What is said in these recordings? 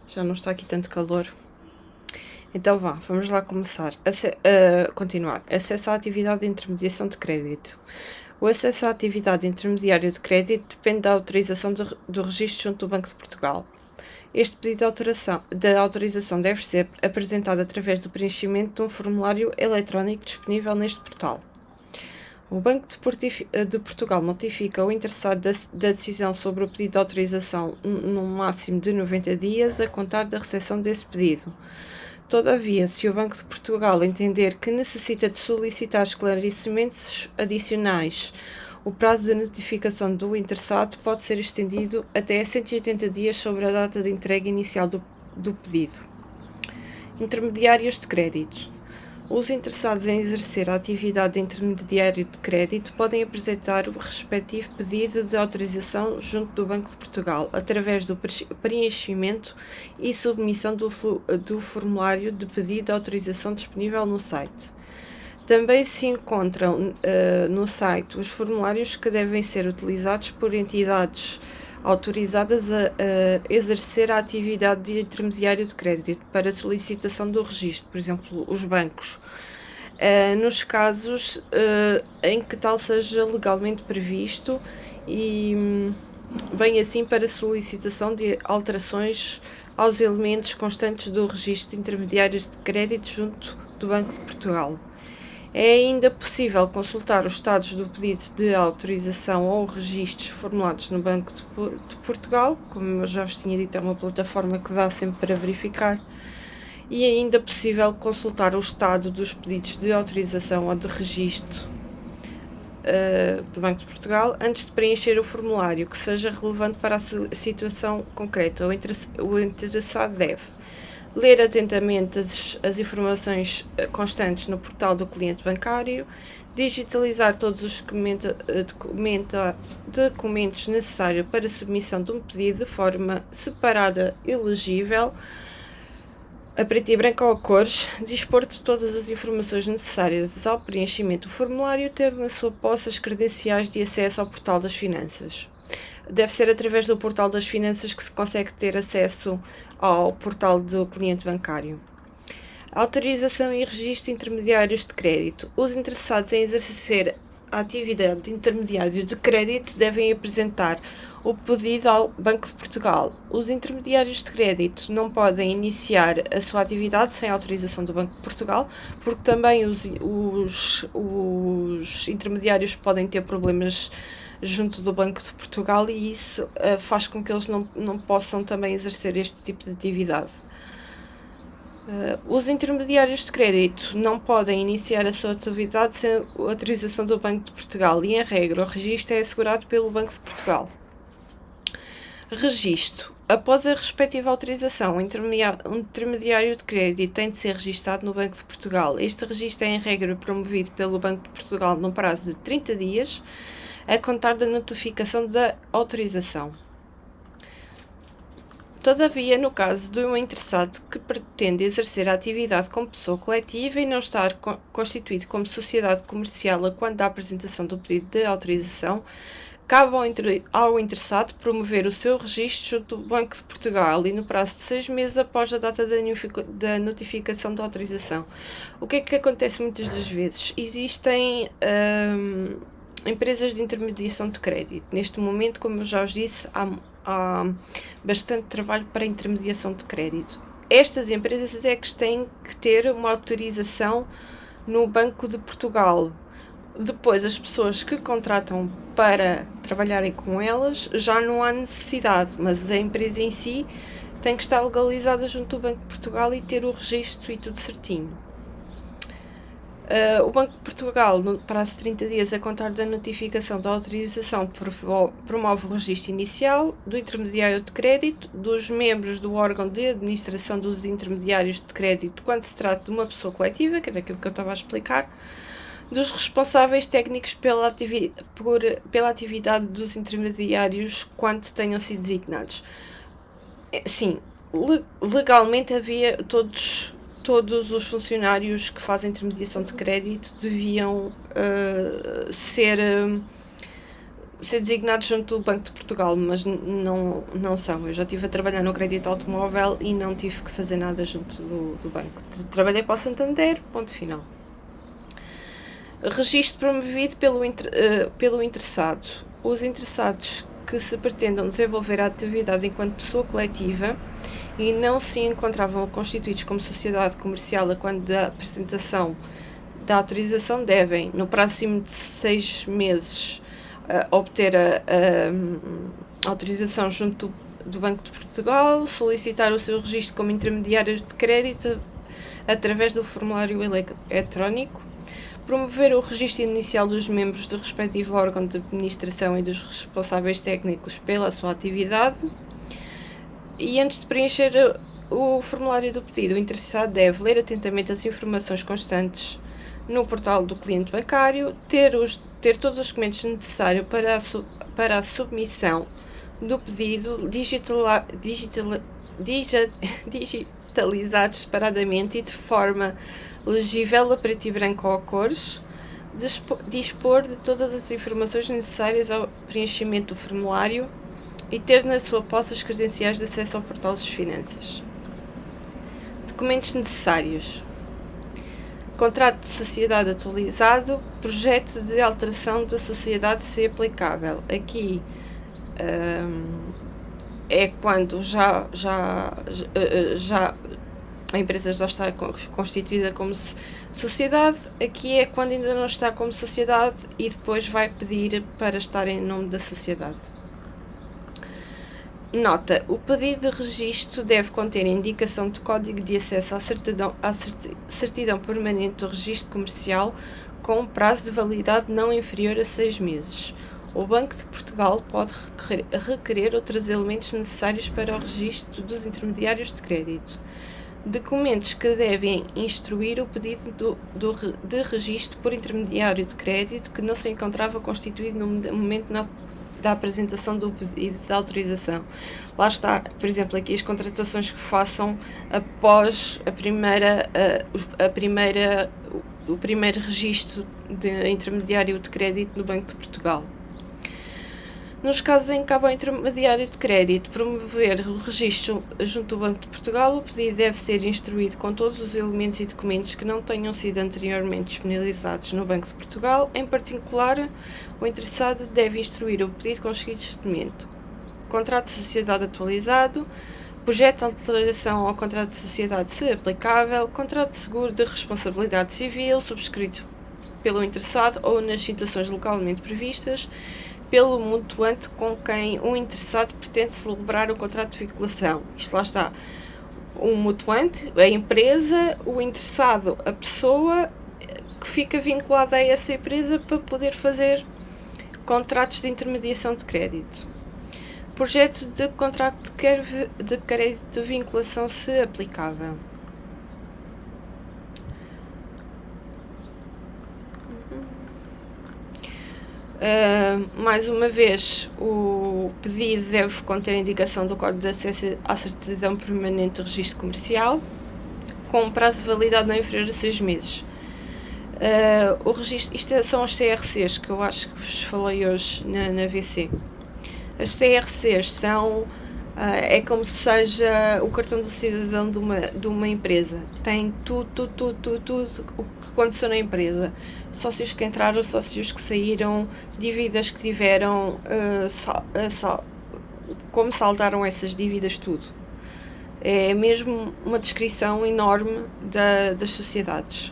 Já não está aqui tanto calor. Então vamos lá começar. Continuar. Acesso à atividade de intermediação de crédito. O acesso à atividade de intermediário de crédito depende da autorização do registro junto do Banco de Portugal. Este pedido de autorização deve ser apresentado através do preenchimento de um formulário eletrónico disponível neste portal. O Banco de Portugal notifica o interessado da decisão sobre o pedido de autorização no máximo de 90 dias a contar da recepção desse pedido. Todavia, se o Banco de Portugal entender que necessita de solicitar esclarecimentos adicionais, o prazo de notificação do interessado pode ser estendido até 180 dias sobre a data de entrega inicial do pedido. Intermediários de crédito. Os interessados em exercer a atividade de intermediário de crédito podem apresentar o respectivo pedido de autorização junto do Banco de Portugal, através do preenchimento e submissão do formulário de pedido de autorização disponível no site. Também se encontram no site os formulários que devem ser utilizados por entidades autorizadas a exercer a atividade de intermediário de crédito para solicitação do registro, por exemplo, os bancos, nos casos em que tal seja legalmente previsto e bem assim para solicitação de alterações aos elementos constantes do registro de intermediários de crédito junto do Banco de Portugal. É ainda possível consultar os estados do pedido de autorização ou registros formulados no Banco de Portugal, como eu já vos tinha dito, é uma plataforma que dá sempre para verificar, e é ainda possível consultar o estado dos pedidos de autorização ou de registro do Banco de Portugal antes de preencher o formulário que seja relevante para a situação concreta. O interessado deve ler atentamente as informações constantes no portal do cliente bancário, digitalizar todos os documentos necessários para a submissão de um pedido de forma separada e legível, a preto e branco ou a cores, dispor de todas as informações necessárias ao preenchimento do formulário, ter na sua posse as credenciais de acesso ao portal das finanças. Deve ser através do portal das finanças que se consegue ter acesso ao portal do cliente bancário. Autorização e registro de intermediários de crédito. Os interessados em exercer a atividade de intermediário de crédito devem apresentar o pedido ao Banco de Portugal. Os intermediários de crédito não podem iniciar a sua atividade sem autorização do Banco de Portugal, porque também os intermediários podem ter problemas junto do Banco de Portugal e isso faz com que eles não possam também exercer este tipo de atividade. Os intermediários de crédito não podem iniciar a sua atividade sem a autorização do Banco de Portugal e, em regra, o registro é assegurado pelo Banco de Portugal. Registro. Após a respectiva autorização, um intermediário de crédito tem de ser registado no Banco de Portugal. Este registro é, em regra, promovido pelo Banco de Portugal num prazo de 30 dias, a contar da notificação da autorização. Todavia, no caso de um interessado que pretende exercer a atividade como pessoa coletiva e não estar constituído como sociedade comercial a quando da apresentação do pedido de autorização, cabe ao interessado promover o seu registro junto do Banco de Portugal e no prazo de 6 meses após a data da notificação da autorização. O que é que acontece muitas das vezes? Existem empresas de intermediação de crédito. Neste momento, como eu já vos disse, há bastante trabalho para a intermediação de crédito. Estas empresas é que têm que ter uma autorização no Banco de Portugal. Depois, as pessoas que contratam para trabalharem com elas, já não há necessidade, mas a empresa em si tem que estar legalizada junto do Banco de Portugal e ter o registro e tudo certinho. O Banco de Portugal, no prazo de 30 dias a contar da notificação da autorização, promove o registro inicial do intermediário de crédito, dos membros do órgão de administração dos intermediários de crédito quando se trata de uma pessoa coletiva, que era aquilo que eu estava a explicar, dos responsáveis técnicos pela atividade dos intermediários quando tenham sido designados. Sim, legalmente havia todos os funcionários que fazem intermediação de crédito deviam ser designados junto do Banco de Portugal, mas não são. Eu já estive a trabalhar no crédito automóvel e não tive que fazer nada junto do banco. Trabalhei para o Santander, ponto final. Registro promovido pelo interessado. Os interessados que se pretendam desenvolver a atividade enquanto pessoa coletiva e não se encontravam constituídos como sociedade comercial a quando da apresentação da autorização devem, no prazo de 6 meses, obter a autorização junto do Banco de Portugal, solicitar o seu registro como intermediários de crédito através do formulário eletrónico, promover o registro inicial dos membros do respectivo órgão de administração e dos responsáveis técnicos pela sua atividade. E antes de preencher o formulário do pedido, o interessado deve ler atentamente as informações constantes no portal do cliente bancário, ter todos os documentos necessários para a submissão do pedido digitalizados separadamente e de forma legível a preto e branco ou a cores, dispor de todas as informações necessárias ao preenchimento do formulário e ter na sua posse as credenciais de acesso ao portal das finanças. Documentos necessários: contrato de sociedade atualizado, projeto de alteração da sociedade se aplicável. Aqui é quando a empresa já está constituída como sociedade. Aqui é quando ainda não está como sociedade e depois vai pedir para estar em nome da sociedade. Nota: o pedido de registro deve conter indicação de código de acesso à certidão permanente do registro comercial com um prazo de validade não inferior a 6 meses. O Banco de Portugal pode requerer outros elementos necessários para o registro dos intermediários de crédito. Documentos que devem instruir o pedido de registro por intermediário de crédito que não se encontrava constituído no momento da apresentação do pedido de autorização. Lá está, por exemplo, aqui as contratações que façam após o primeiro registro de intermediário de crédito no Banco de Portugal. Nos casos em que cabe ao intermediário de crédito promover o registro junto do Banco de Portugal, o pedido deve ser instruído com todos os elementos e documentos que não tenham sido anteriormente disponibilizados no Banco de Portugal. Em particular, o interessado deve instruir o pedido com os seguintes documentos: contrato de sociedade atualizado, projeto de alteração ao contrato de sociedade se aplicável, contrato de seguro de responsabilidade civil subscrito pelo interessado ou nas situações legalmente previstas pelo mutuante com quem o interessado pretende celebrar o contrato de vinculação. Isto lá está. O mutuante, a empresa, o interessado, a pessoa que fica vinculada a essa empresa para poder fazer contratos de intermediação de crédito. Projeto de contrato de crédito de vinculação se aplicável. Mais uma vez, o pedido deve conter a indicação do código de acesso à certidão permanente de registro comercial, com um prazo de validade não inferior a 6 meses. O registro, isto são as CRCs que eu acho que vos falei hoje na VC. As CRCs são é como se seja o cartão do cidadão de uma empresa. Tem tudo o que aconteceu na empresa. Sócios que entraram, sócios que saíram, dívidas que tiveram, como saldaram essas dívidas, tudo. É mesmo uma descrição enorme das sociedades.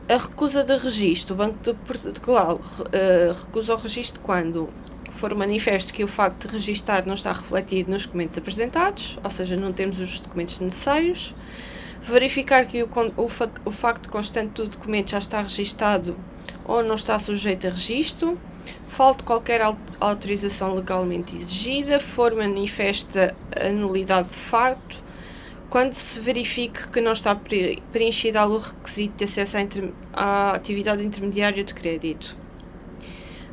A recusa de registro. O Banco de Portugal recusa o registro quando for manifesto que o facto de registar não está refletido nos documentos apresentados, ou seja, não temos os documentos necessários. Verificar que o facto constante do documento já está registado ou não está sujeito a registro. Falte qualquer autorização legalmente exigida. For manifesta a nulidade de facto. Quando se verifique que não está preenchido o requisito de acesso à atividade intermediária de crédito.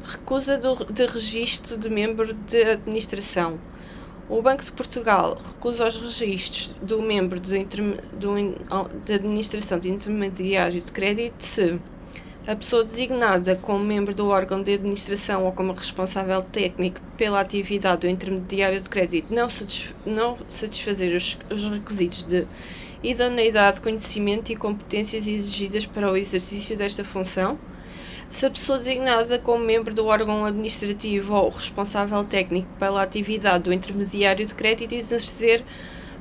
Recusa de registro de membro de administração. O Banco de Portugal recusa os registros do membro de administração de intermediário de crédito se A pessoa designada como membro do órgão de administração ou como responsável técnico pela atividade do intermediário de crédito não satisfazer os requisitos de idoneidade, conhecimento e competências exigidas para o exercício desta função. Se a pessoa designada como membro do órgão administrativo ou responsável técnico pela atividade do intermediário de crédito exercer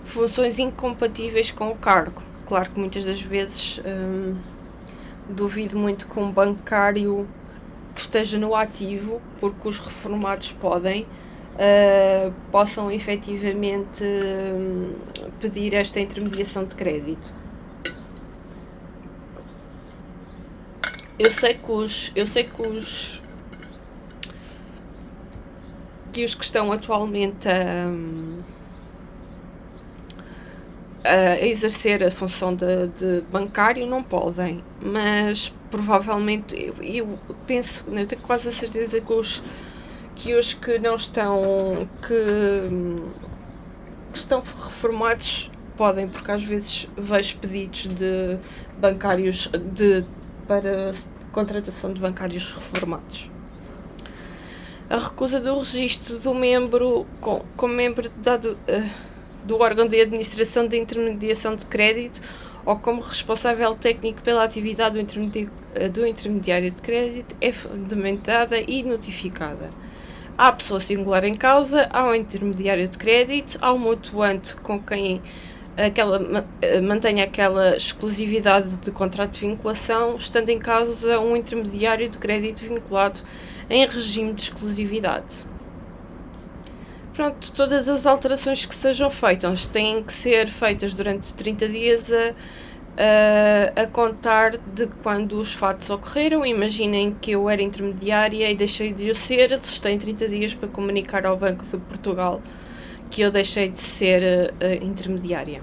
funções incompatíveis com o cargo. Claro que muitas das vezes duvido muito que um bancário que esteja no ativo, porque os reformados possam efetivamente pedir esta intermediação de crédito. Eu sei que os que estão atualmente a exercer a função de bancário não podem, mas provavelmente eu penso, eu tenho quase a certeza que os que não estão que estão reformados podem, porque às vezes vejo pedidos de bancários para contratação de bancários reformados. A recusa do registro do membro como membro do órgão de administração de intermediação de crédito ou como responsável técnico pela atividade do intermediário de crédito é fundamentada e notificada à pessoa singular em causa, ao intermediário de crédito, ao mutuante com quem mantenha aquela exclusividade de contrato de vinculação, estando em causa um intermediário de crédito vinculado em regime de exclusividade. Pronto, todas as alterações que sejam feitas têm que ser feitas durante 30 dias a contar de quando os fatos ocorreram. Imaginem que eu era intermediária e deixei de o ser, eles têm 30 dias para comunicar ao Banco de Portugal que eu deixei de ser intermediária.